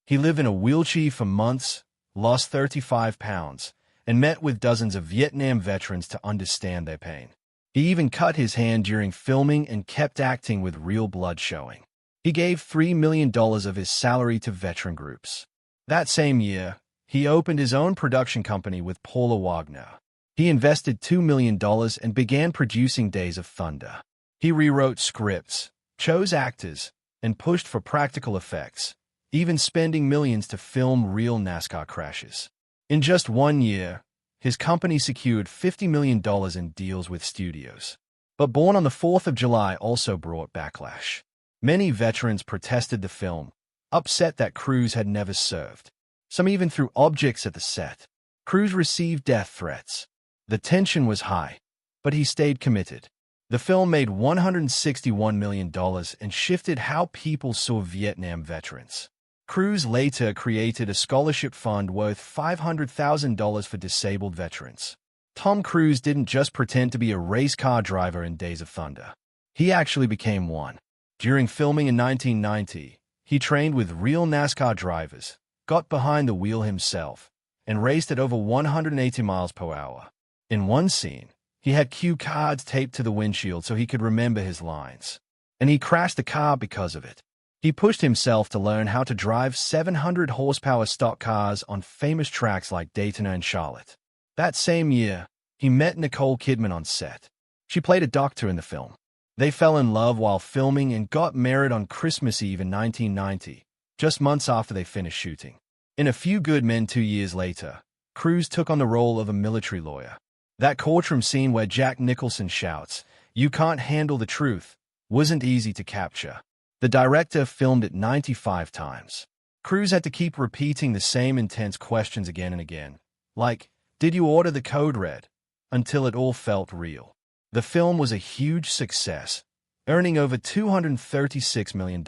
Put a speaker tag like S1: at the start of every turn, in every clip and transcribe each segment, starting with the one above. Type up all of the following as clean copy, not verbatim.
S1: He lived in a wheelchair for months, lost 35 pounds, and met with dozens of Vietnam veterans to understand their pain. He even cut his hand during filming and kept acting with real blood showing. He gave $3 million of his salary to veteran groups. That same year, he opened his own production company with Paula Wagner. He invested $2 million and began producing Days of Thunder. He rewrote scripts, chose actors, and pushed for practical effects, even spending millions to film real NASCAR crashes. In just 1 year, his company secured $50 million in deals with studios. But Born on the 4th of July also brought backlash. Many veterans protested the film, upset that Cruise had never served. Some even threw objects at the set. Cruise received death threats. The tension was high, but he stayed committed. The film made $161 million and shifted how people saw Vietnam veterans. Cruise later created a scholarship fund worth $500,000 for disabled veterans. Tom Cruise didn't just pretend to be a race car driver in Days of Thunder. He actually became one. During filming in 1990, he trained with real NASCAR drivers, got behind the wheel himself, and raced at over 180 miles per hour. In one scene, he had cue cards taped to the windshield so he could remember his lines. And he crashed the car because of it. He pushed himself to learn how to drive 700 horsepower stock cars on famous tracks like Daytona and Charlotte. That same year, he met Nicole Kidman on set. She played a doctor in the film. They fell in love while filming and got married on Christmas Eve in 1990, just months after they finished shooting. In A Few Good Men 2 years later, Cruise took on the role of a military lawyer. That courtroom scene where Jack Nicholson shouts, "You can't handle the truth," wasn't easy to capture. The director filmed it 95 times. Cruise had to keep repeating the same intense questions again and again, like, "Did you order the code red?" until it all felt real. The film was a huge success, earning over $236 million.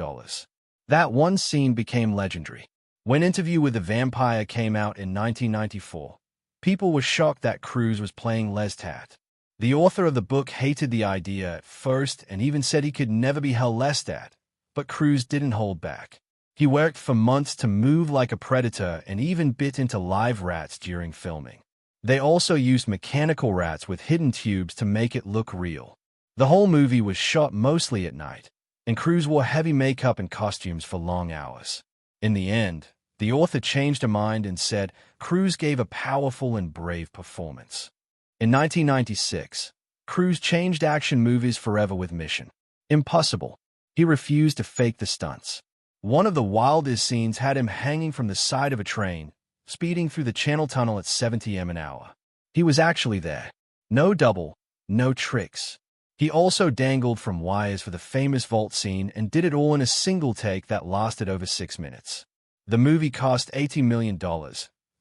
S1: That one scene became legendary. When Interview with the Vampire came out in 1994, people were shocked that Cruise was playing Lestat. The author of the book hated the idea at first and even said he could never be Hal Lestat, but Cruise didn't hold back. He worked for months to move like a predator and even bit into live rats during filming. They also used mechanical rats with hidden tubes to make it look real. The whole movie was shot mostly at night, and Cruise wore heavy makeup and costumes for long hours. In the end, the author changed her mind and said Cruise gave a powerful and brave performance. In 1996, Cruise changed action movies forever with Mission Impossible. He refused to fake the stunts. One of the wildest scenes had him hanging from the side of a train, speeding through the Channel Tunnel at 70 mph. He was actually there. No double, no tricks. He also dangled from wires for the famous vault scene and did it all in a single take that lasted over 6 minutes. The movie cost $80 million,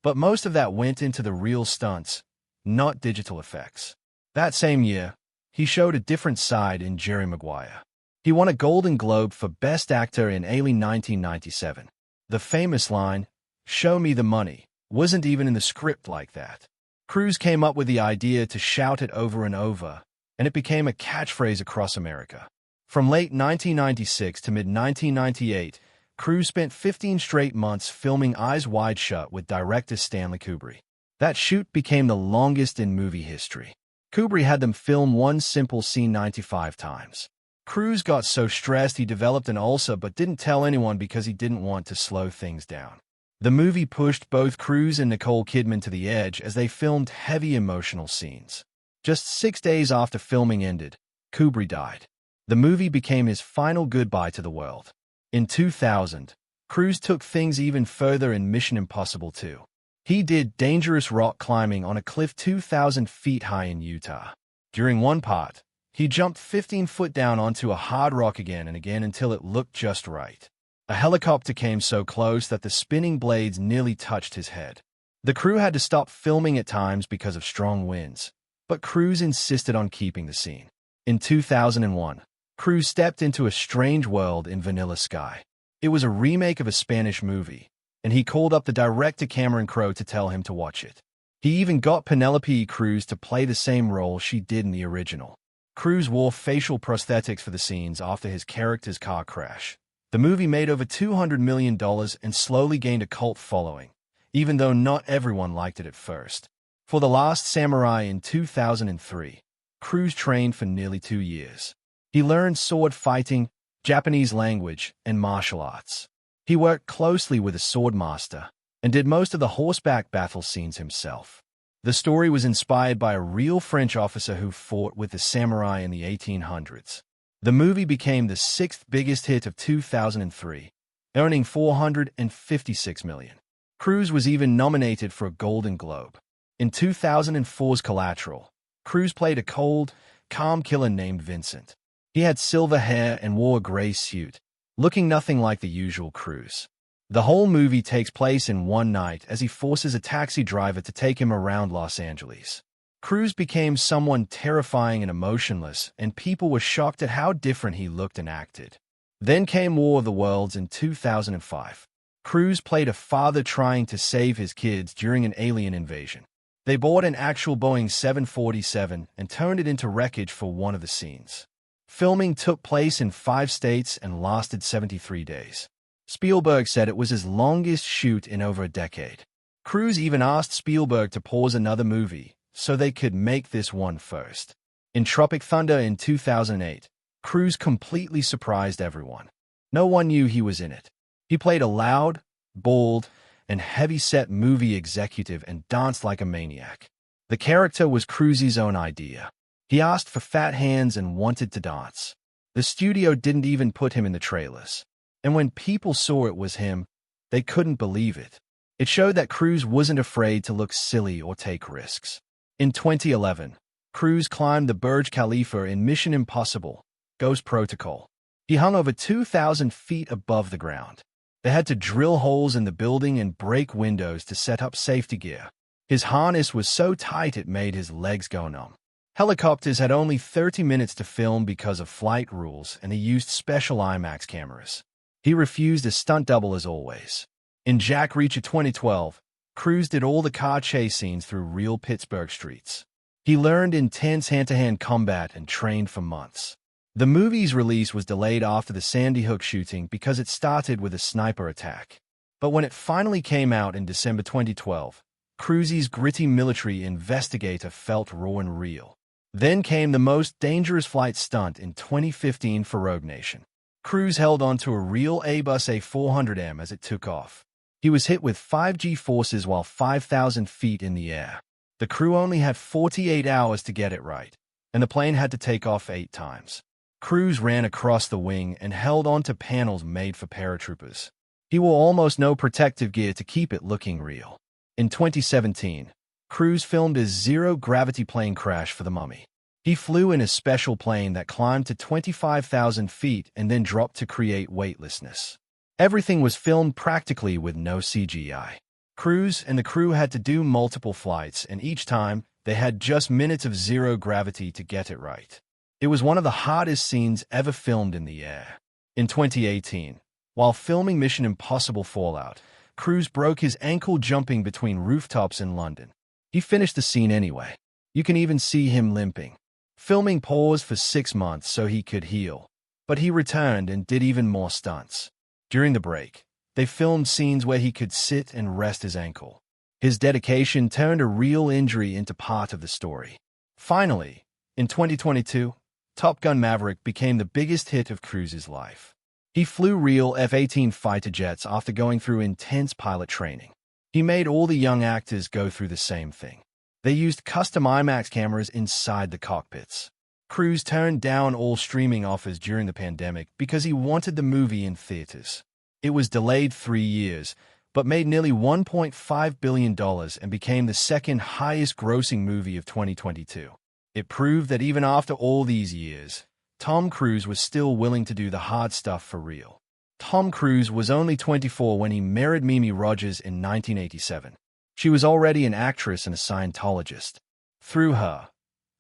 S1: but most of that went into the real stunts, not digital effects. That same year, he showed a different side in Jerry Maguire. He won a Golden Globe for Best Actor in Alien 1997. The famous line, "Show me the money," wasn't even in the script like that. Cruise came up with the idea to shout it over and over, and it became a catchphrase across America. From late 1996 to mid-1998, Cruise spent 15 straight months filming Eyes Wide Shut with director Stanley Kubrick. That shoot became the longest in movie history. Kubrick had them film one simple scene 95 times. Cruise got so stressed he developed an ulcer but didn't tell anyone because he didn't want to slow things down. The movie pushed both Cruise and Nicole Kidman to the edge as they filmed heavy emotional scenes. Just 6 days after filming ended, Kubrick died. The movie became his final goodbye to the world. In 2000, Cruise took things even further in Mission Impossible 2. He did dangerous rock climbing on a cliff 2,000 feet high in Utah. During one part, he jumped 15 foot down onto a hard rock again and again until it looked just right. A helicopter came so close that the spinning blades nearly touched his head. The crew had to stop filming at times because of strong winds, but Cruise insisted on keeping the scene. In 2001, Cruise stepped into a strange world in Vanilla Sky. It was a remake of a Spanish movie, and he called up the director Cameron Crowe to tell him to watch it. He even got Penelope Cruz to play the same role she did in the original. Cruise wore facial prosthetics for the scenes after his character's car crash. The movie made over $200 million and slowly gained a cult following, even though not everyone liked it at first. For The Last Samurai in 2003, Cruise trained for nearly 2 years. He learned sword fighting, Japanese language, and martial arts. He worked closely with a sword master and did most of the horseback battle scenes himself. The story was inspired by a real French officer who fought with the samurai in the 1800s. The movie became the sixth biggest hit of 2003, earning $456 million. Cruise was even nominated for a Golden Globe. In 2004's Collateral, Cruise played a cold, calm killer named Vincent. He had silver hair and wore a gray suit, looking nothing like the usual Cruise. The whole movie takes place in one night as he forces a taxi driver to take him around Los Angeles. Cruise became someone terrifying and emotionless, and people were shocked at how different he looked and acted. Then came War of the Worlds in 2005. Cruise played a father trying to save his kids during an alien invasion. They bought an actual Boeing 747 and turned it into wreckage for one of the scenes. Filming took place in 5 states and lasted 73 days. Spielberg said it was his longest shoot in over a decade. Cruise even asked Spielberg to pause another movie so they could make this one first. In Tropic Thunder in 2008, Cruise completely surprised everyone. No one knew he was in it. He played a loud, bold, and heavy-set movie executive and danced like a maniac. The character was Cruise's own idea. He asked for fat hands and wanted to dance. The studio didn't even put him in the trailers. And when people saw it was him, they couldn't believe it. It showed that Cruise wasn't afraid to look silly or take risks. In 2011, Cruise climbed the Burj Khalifa in Mission Impossible: Ghost Protocol. He hung over 2,000 feet above the ground. They had to drill holes in the building and break windows to set up safety gear. His harness was so tight it made his legs go numb. Helicopters had only 30 minutes to film because of flight rules, and he used special IMAX cameras. He refused a stunt double as always. In Jack Reacher 2012, Cruise did all the car chase scenes through real Pittsburgh streets. He learned intense hand-to-hand combat and trained for months. The movie's release was delayed after the Sandy Hook shooting because it started with a sniper attack. But when it finally came out in December 2012, Cruise's gritty military investigator felt raw and real. Then came the most dangerous flight stunt in 2015 for Rogue Nation. Cruise held onto a real Airbus A400M as it took off. He was hit with 5G forces while 5,000 feet in the air. The crew only had 48 hours to get it right, and the plane had to take off 8 times. Cruise ran across the wing and held onto panels made for paratroopers. He wore almost no protective gear to keep it looking real. In 2017, Cruise filmed his zero-gravity plane crash for The Mummy. He flew in a special plane that climbed to 25,000 feet and then dropped to create weightlessness. Everything was filmed practically with no CGI. Cruise and the crew had to do multiple flights, and each time, they had just minutes of zero gravity to get it right. It was one of the hardest scenes ever filmed in the air. In 2018, while filming Mission Impossible Fallout, Cruise broke his ankle jumping between rooftops in London. He finished the scene anyway. You can even see him limping. Filming paused for 6 months so he could heal, but he returned and did even more stunts. During the break, they filmed scenes where he could sit and rest his ankle. His dedication turned a real injury into part of the story. Finally, in 2022, Top Gun Maverick became the biggest hit of Cruise's life. He flew real F-18 fighter jets after going through intense pilot training. He made all the young actors go through the same thing. They used custom IMAX cameras inside the cockpits. Cruise turned down all streaming offers during the pandemic because he wanted the movie in theaters. It was delayed 3 years, but made nearly $1.5 billion and became the second highest-grossing movie of 2022. It proved that even after all these years, Tom Cruise was still willing to do the hard stuff for real. Tom Cruise was only 24 when he married Mimi Rogers in 1987. She was already an actress and a Scientologist. Through her,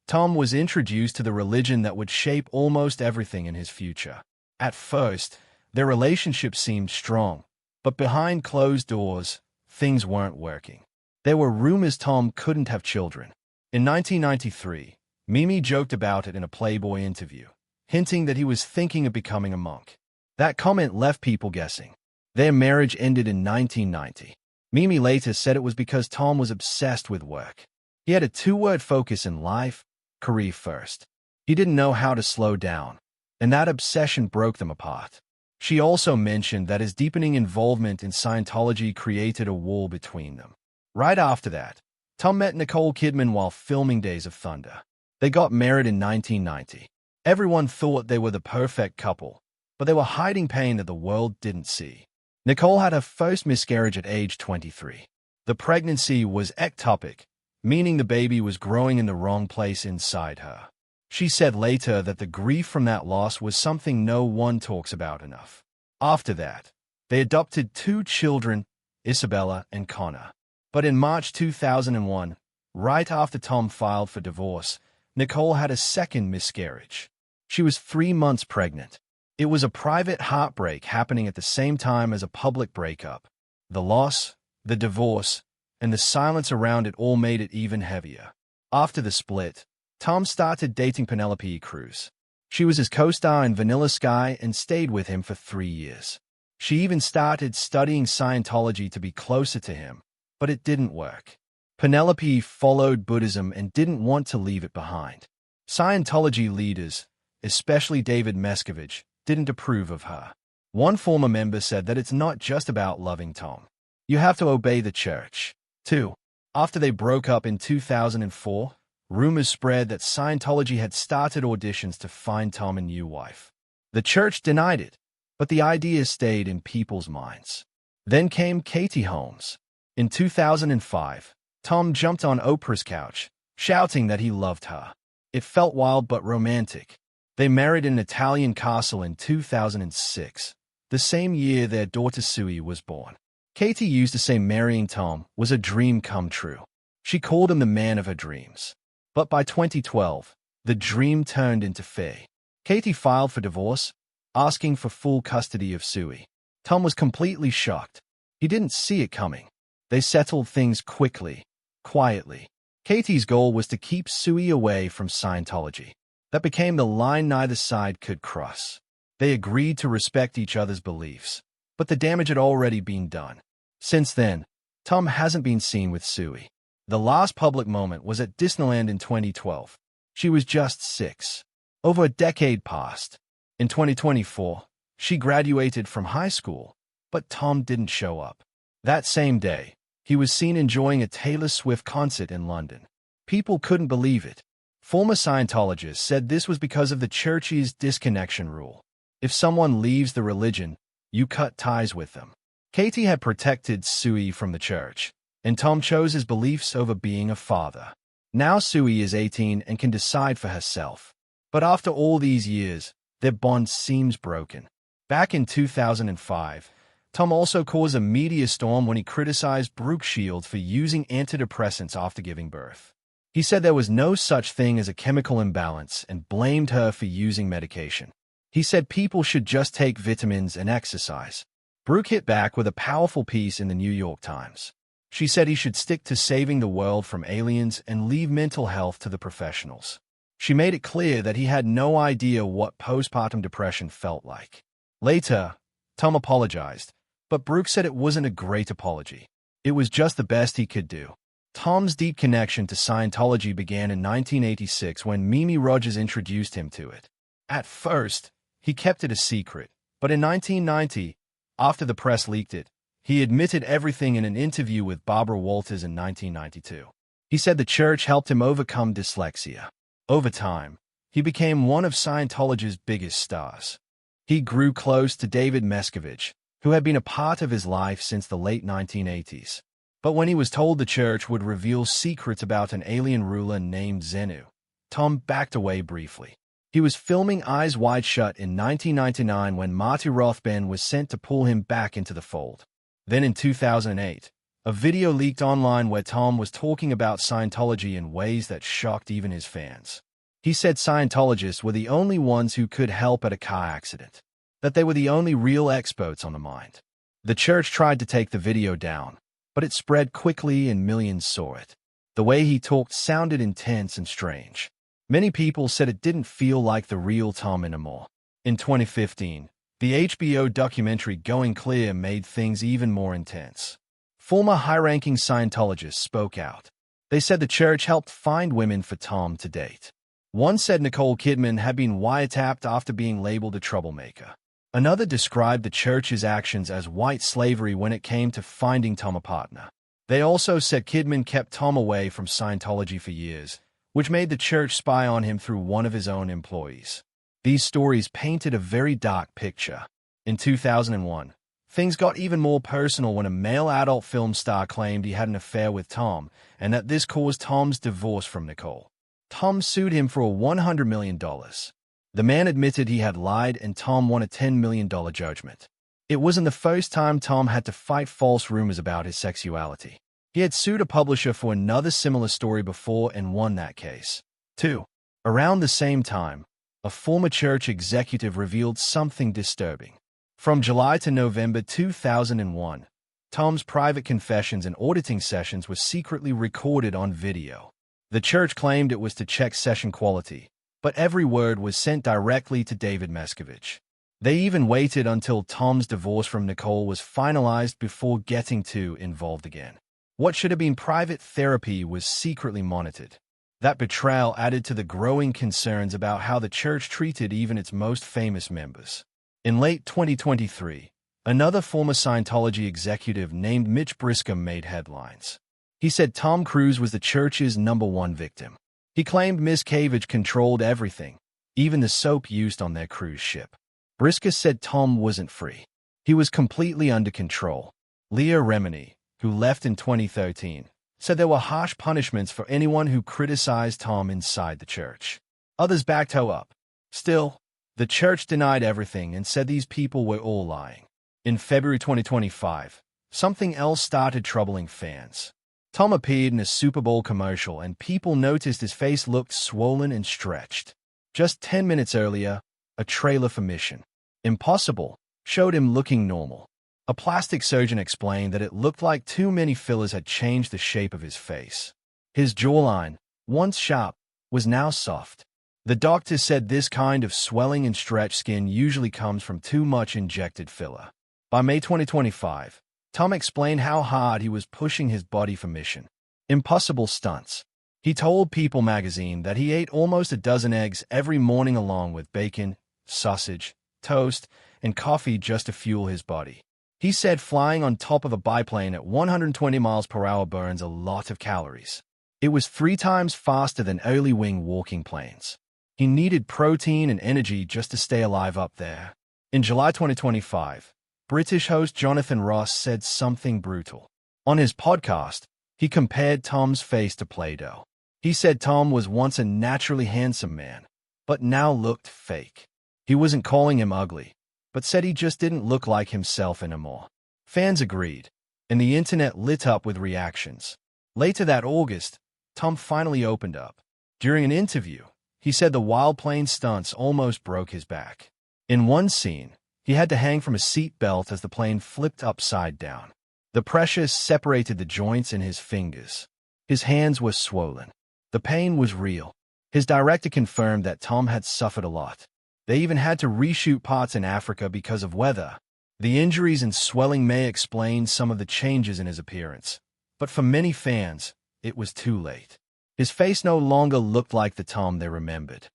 S1: Tom was introduced to the religion that would shape almost everything in his future. At first, their relationship seemed strong, but behind closed doors, things weren't working. There were rumors Tom couldn't have children. In 1993, Mimi joked about it in a Playboy interview, hinting that he was thinking of becoming a monk. That comment left people guessing. Their marriage ended in 1990. Mimi later said it was because Tom was obsessed with work. He had a two-word focus in life: career first. He didn't know how to slow down, and that obsession broke them apart. She also mentioned that his deepening involvement in Scientology created a wall between them. Right after that, Tom met Nicole Kidman while filming Days of Thunder. They got married in 1990. Everyone thought they were the perfect couple, but they were hiding pain that the world didn't see. Nicole had her first miscarriage at age 23. The pregnancy was ectopic, meaning the baby was growing in the wrong place inside her. She said later that the grief from that loss was something no one talks about enough. After that, they adopted two children, Isabella and Connor. But in March 2001, right after Tom filed for divorce, Nicole had a second miscarriage. She was 3 months pregnant. It was a private heartbreak happening at the same time as a public breakup. The loss, the divorce, and the silence around it all made it even heavier. After the split, Tom started dating Penelope Cruz. She was his co-star in Vanilla Sky and stayed with him for 3 years. She even started studying Scientology to be closer to him, but it didn't work. Penelope followed Buddhism and didn't want to leave it behind. Scientology leaders, especially David Miscavige, didn't approve of her. One former member said that it's not just about loving Tom. You have to obey the church, too. After they broke up in 2004, rumors spread that Scientology had started auditions to find Tom a new wife. The church denied it, but the idea stayed in people's minds. Then came Katie Holmes. In 2005, Tom jumped on Oprah's couch, shouting that he loved her. It felt wild but romantic. They married in an Italian castle in 2006, the same year their daughter Sui was born. Katie used to say marrying Tom was a dream come true. She called him the man of her dreams. But by 2012, the dream turned into fear. Katie filed for divorce, asking for full custody of Sui. Tom was completely shocked. He didn't see it coming. They settled things quickly, quietly. Katie's goal was to keep Sui away from Scientology. That became the line neither side could cross. They agreed to respect each other's beliefs, but the damage had already been done. Since then, Tom hasn't been seen with Sui. The last public moment was at Disneyland in 2012. She was just 6. Over a decade passed. In 2024, she graduated from high school, but Tom didn't show up. That same day, he was seen enjoying a Taylor Swift concert in London. People couldn't believe it. Former Scientologists said this was because of the church's disconnection rule. If someone leaves the religion, you cut ties with them. Katie had protected Sui from the church, and Tom chose his beliefs over being a father. Now Sui is 18 and can decide for herself. But after all these years, their bond seems broken. Back in 2005, Tom also caused a media storm when he criticized Brooke Shields for using antidepressants after giving birth. He said there was no such thing as a chemical imbalance and blamed her for using medication. He said people should just take vitamins and exercise. Brooke hit back with a powerful piece in the New York Times. She said he should stick to saving the world from aliens and leave mental health to the professionals. She made it clear that he had no idea what postpartum depression felt like. Later, Tom apologized, but Brooke said it wasn't a great apology. It was just the best he could do. Tom's deep connection to Scientology began in 1986 when Mimi Rogers introduced him to it. At first, he kept it a secret, but in 1990, after the press leaked it, he admitted everything in an interview with Barbara Walters in 1992. He said the church helped him overcome dyslexia. Over time, he became one of Scientology's biggest stars. He grew close to David Miscavige, who had been a part of his life since the late 1980s. But when he was told the church would reveal secrets about an alien ruler named Xenu, Tom backed away briefly. He was filming Eyes Wide Shut in 1999 when Marty Rothbard was sent to pull him back into the fold. Then in 2008, a video leaked online where Tom was talking about Scientology in ways that shocked even his fans. He said Scientologists were the only ones who could help at a car accident, that they were the only real experts on the mind. The church tried to take the video down, but it spread quickly and millions saw it. The way he talked sounded intense and strange. Many people said it didn't feel like the real Tom anymore. In 2015, The HBO documentary Going Clear made things even more intense. Former high-ranking Scientologists spoke out. They said the church helped find women for Tom to date. One said Nicole Kidman had been wiretapped after being labeled a troublemaker. Another described the church's actions as white slavery when it came to finding Tom a partner. They also said Kidman kept Tom away from Scientology for years, which made the church spy on him through one of his own employees. These stories painted a very dark picture. In 2001, things got even more personal when a male adult film star claimed he had an affair with Tom, and that this caused Tom's divorce from Nicole. Tom sued him for $100 million. The man admitted he had lied, and Tom won a $10 million judgment. It wasn't the first time Tom had to fight false rumors about his sexuality. He had sued a publisher for another similar story before and won that case. 2. Around the same time, a former church executive revealed something disturbing. From July to November 2001, Tom's private confessions and auditing sessions were secretly recorded on video. The church claimed it was to check session quality, but every word was sent directly to David Mescovich. They even waited until Tom's divorce from Nicole was finalized before getting too involved again. What should have been private therapy was secretly monitored. That betrayal added to the growing concerns about how the church treated even its most famous members. In late 2023, another former Scientology executive named Mitch Briscoe made headlines. He said Tom Cruise was the church's #1 victim. He claimed Miscavige controlled everything, even the soap used on their cruise ship. Briscoe said Tom wasn't free. He was completely under control. Leah Remini, who left in 2013, said there were harsh punishments for anyone who criticized Tom inside the church. Others backed her up. Still, the church denied everything and said these people were all lying. In February 2025, something else started troubling fans. Tom appeared in a Super Bowl commercial, and people noticed his face looked swollen and stretched. Just 10 minutes earlier, a trailer for Mission Impossible showed him looking normal. A plastic surgeon explained that it looked like too many fillers had changed the shape of his face. His jawline, once sharp, was now soft. The doctor said this kind of swelling and stretched skin usually comes from too much injected filler. By May 2025, Tom explained how hard he was pushing his body for Mission Impossible stunts. He told People magazine that he ate almost a dozen eggs every morning along with bacon, sausage, toast, and coffee just to fuel his body. He said flying on top of a biplane at 120 miles per hour burns a lot of calories. It was 3 times faster than early wing walking planes. He needed protein and energy just to stay alive up there. In July 2025, British host Jonathan Ross said something brutal. On his podcast, he compared Tom's face to Play-Doh. He said Tom was once a naturally handsome man, but now looked fake. He wasn't calling him ugly, but said he just didn't look like himself anymore. Fans agreed, and the internet lit up with reactions. Later that August, Tom finally opened up. During an interview, he said the wild plane stunts almost broke his back. In one scene, he had to hang from a seat belt as the plane flipped upside down. The pressure separated the joints in his fingers. His hands were swollen. The pain was real. His director confirmed that Tom had suffered a lot. They even had to reshoot parts in Africa because of weather. The injuries and swelling may explain some of the changes in his appearance, but for many fans, it was too late. His face no longer looked like the Tom they remembered.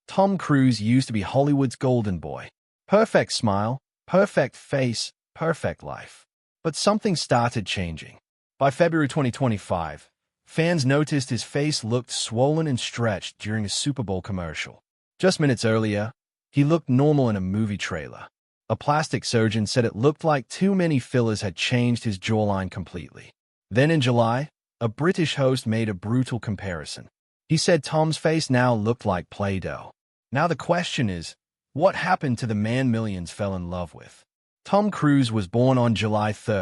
S1: Tom Cruise used to be Hollywood's golden boy. Perfect smile, perfect face, perfect life. But something started changing. By February 2025, fans noticed his face looked swollen and stretched during a Super Bowl commercial. Just minutes earlier, he looked normal in a movie trailer. A plastic surgeon said it looked like too many fillers had changed his jawline completely. Then in July, a British host made a brutal comparison. He said Tom's face now looked like Play-Doh. Now the question is, what happened to the man millions fell in love with? Tom Cruise was born on July 3,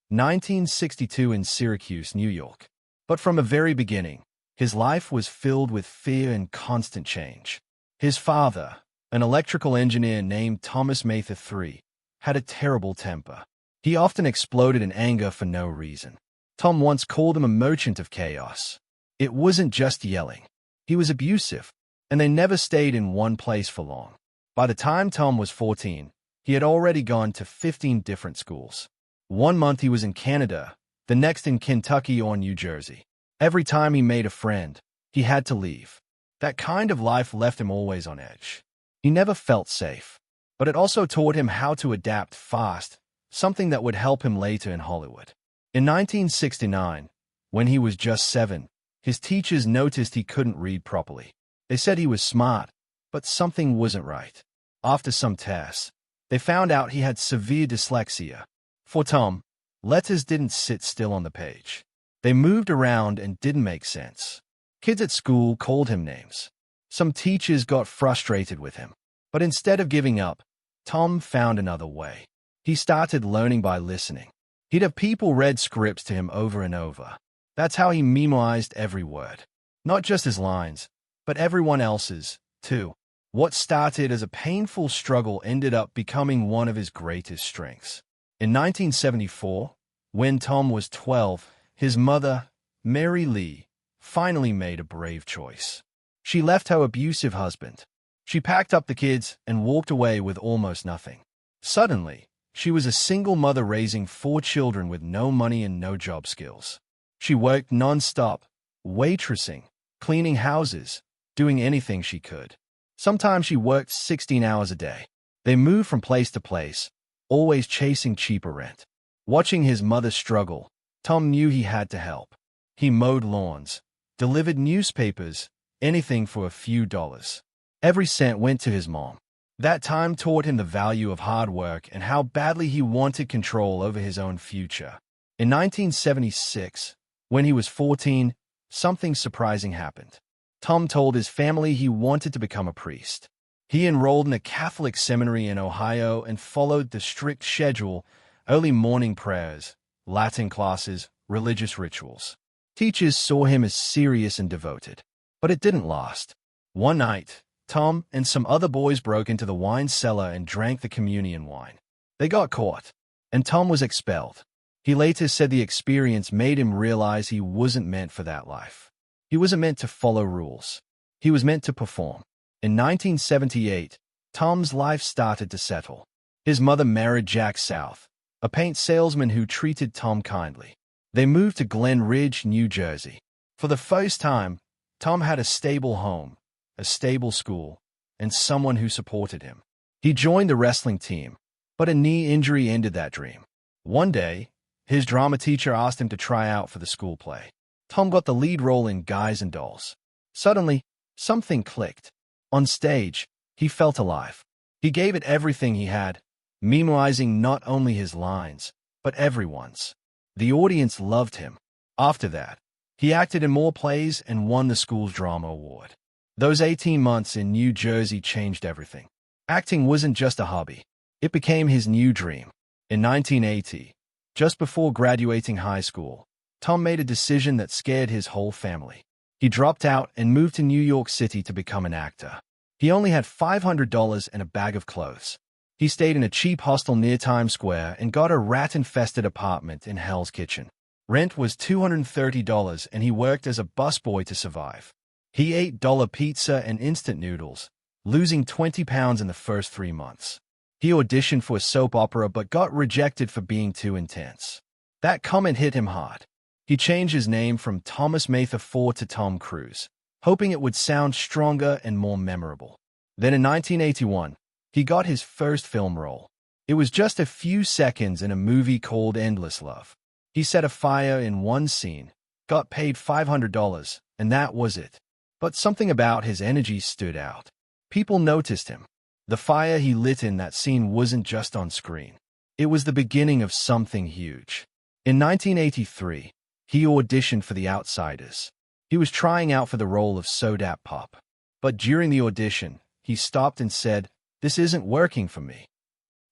S1: 1962 in Syracuse, New York. But from the very beginning, his life was filled with fear and constant change. His father, an electrical engineer named Thomas Mather III, had a terrible temper. He often exploded in anger for no reason. Tom once called him a merchant of chaos. It wasn't just yelling. He was abusive, and they never stayed in one place for long. By the time Tom was 14, He had already gone to 15 different schools. One month he was in Canada, the next in Kentucky or New Jersey. Every time he made a friend, he had to leave. That kind of life left him always on edge. He never felt safe. But it also taught him how to adapt fast, something that would help him later in Hollywood. In 1969, when he was just 7, his teachers noticed he couldn't read properly. They said he was smart, but something wasn't right. After some tests, they found out he had severe dyslexia. For Tom, letters didn't sit still on the page. They moved around and didn't make sense. Kids at school called him names. Some teachers got frustrated with him. But instead of giving up, Tom found another way. He started learning by listening. He'd have people read scripts to him over and over. That's how he memorized every word. Not just his lines, but everyone else's, too. What started as a painful struggle ended up becoming one of his greatest strengths. In 1974, when Tom was 12, his mother, Mary Lee, finally made a brave choice. She left her abusive husband. She packed up the kids and walked away with almost nothing. Suddenly, she was a single mother raising 4 children with no money and no job skills. She worked non-stop, waitressing, cleaning houses, doing anything she could. Sometimes she worked 16 hours a day. They moved from place to place, always chasing cheaper rent. Watching his mother struggle, Tom knew he had to help. He mowed lawns, delivered newspapers, anything for a few dollars. Every cent went to his mom. That time taught him the value of hard work and how badly he wanted control over his own future. In 1976, when he was 14, something surprising happened. Tom told his family he wanted to become a priest. He enrolled in a Catholic seminary in Ohio and followed the strict schedule: early morning prayers, Latin classes, religious rituals. Teachers saw him as serious and devoted. But it didn't last. One night, Tom and some other boys broke into the wine cellar and drank the communion wine. They got caught, and Tom was expelled. He later said the experience made him realize he wasn't meant for that life. He wasn't meant to follow rules. He was meant to perform. In 1978, Tom's life started to settle. His mother married Jack South, a paint salesman who treated Tom kindly. They moved to Glen Ridge, New Jersey. For the first time, Tom had a stable home, a stable school, and someone who supported him. He joined the wrestling team, but a knee injury ended that dream. One day, his drama teacher asked him to try out for the school play. Tom got the lead role in Guys and Dolls. Suddenly, something clicked. On stage, he felt alive. He gave it everything he had, memorizing not only his lines, but everyone's. The audience loved him. After that, he acted in more plays and won the school's drama award. Those 18 months in New Jersey changed everything. Acting wasn't just a hobby. It became his new dream. In 1980, just before graduating high school, Tom made a decision that scared his whole family. He dropped out and moved to New York City to become an actor. He only had $500 and a bag of clothes. He stayed in a cheap hostel near Times Square and got a rat-infested apartment in Hell's Kitchen. Rent was $230 and he worked as a busboy to survive. He ate dollar pizza and instant noodles, losing 20 pounds in the first 3 months. He auditioned for a soap opera but got rejected for being too intense. That comment hit him hard. He changed his name from Thomas Mather IV to Tom Cruise, hoping it would sound stronger and more memorable. Then in 1981, he got his first film role. It was just a few seconds in a movie called Endless Love. He set a fire in one scene, got paid $500, and that was it. But something about his energy stood out. People noticed him. The fire he lit in that scene wasn't just on screen. It was the beginning of something huge. In 1983, he auditioned for The Outsiders. He was trying out for the role of Sodap Pop. But during the audition, he stopped and said, "This isn't working for me."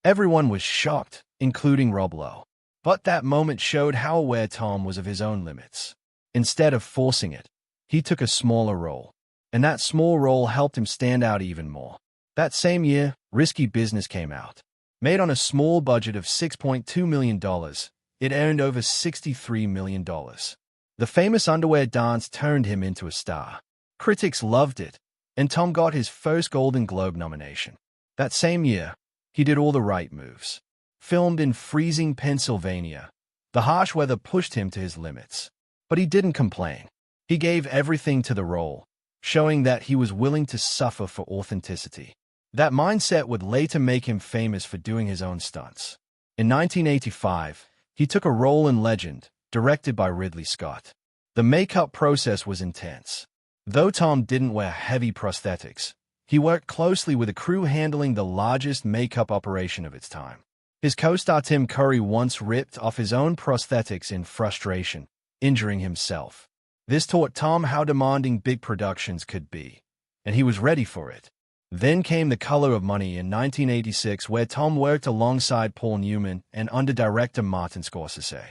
S1: Everyone was shocked, including Rob Lowe. But that moment showed how aware Tom was of his own limits. Instead of forcing it, he took a smaller role. And that small role helped him stand out even more. That same year, Risky Business came out. Made on a small budget of $6.2 million, it earned over $63 million. The famous underwear dance turned him into a star. Critics loved it, and Tom got his first Golden Globe nomination. That same year, He did all the right moves. Filmed in freezing Pennsylvania, the harsh weather pushed him to his limits. But he didn't complain. He gave everything to the role, showing that he was willing to suffer for authenticity. That mindset would later make him famous for doing his own stunts. In 1985, he took a role in Legend, directed by Ridley Scott. The makeup process was intense. Though Tom didn't wear heavy prosthetics, he worked closely with a crew handling the largest makeup operation of its time. His co-star Tim Curry once ripped off his own prosthetics in frustration, injuring himself. This taught Tom how demanding big productions could be, and he was ready for it. Then came The Color of Money in 1986, where Tom worked alongside Paul Newman and under director Martin Scorsese.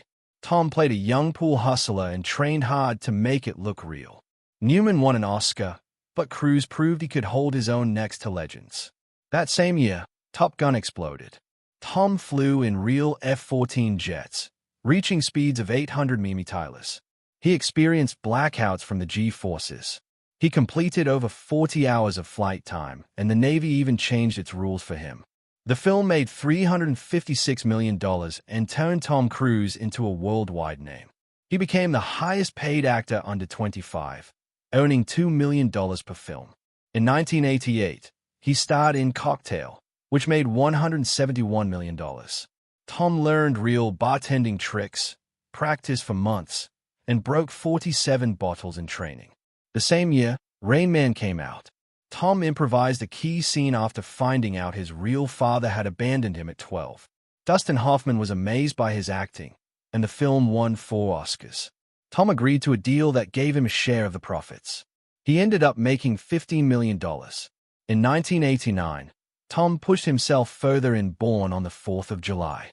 S1: Tom played a young pool hustler and trained hard to make it look real. Newman won an Oscar, but Cruise proved he could hold his own next to legends. That same year, Top Gun exploded. Tom flew in real F-14 jets, reaching speeds of 800 mph. He experienced blackouts from the G-forces. He completed over 40 hours of flight time, and the Navy even changed its rules for him. The film made $356 million and turned Tom Cruise into a worldwide name. He became the highest-paid actor under 25, earning $2 million per film. In 1988, he starred in Cocktail, which made $171 million. Tom learned real bartending tricks, practiced for months, and broke 47 bottles in training. The same year, Rain Man came out. Tom improvised a key scene after finding out his real father had abandoned him at 12. Dustin Hoffman was amazed by his acting, and the film won 4 Oscars. Tom agreed to a deal that gave him a share of the profits. He ended up making $15 million. In 1989, Tom pushed himself further in Born on the 4th of July.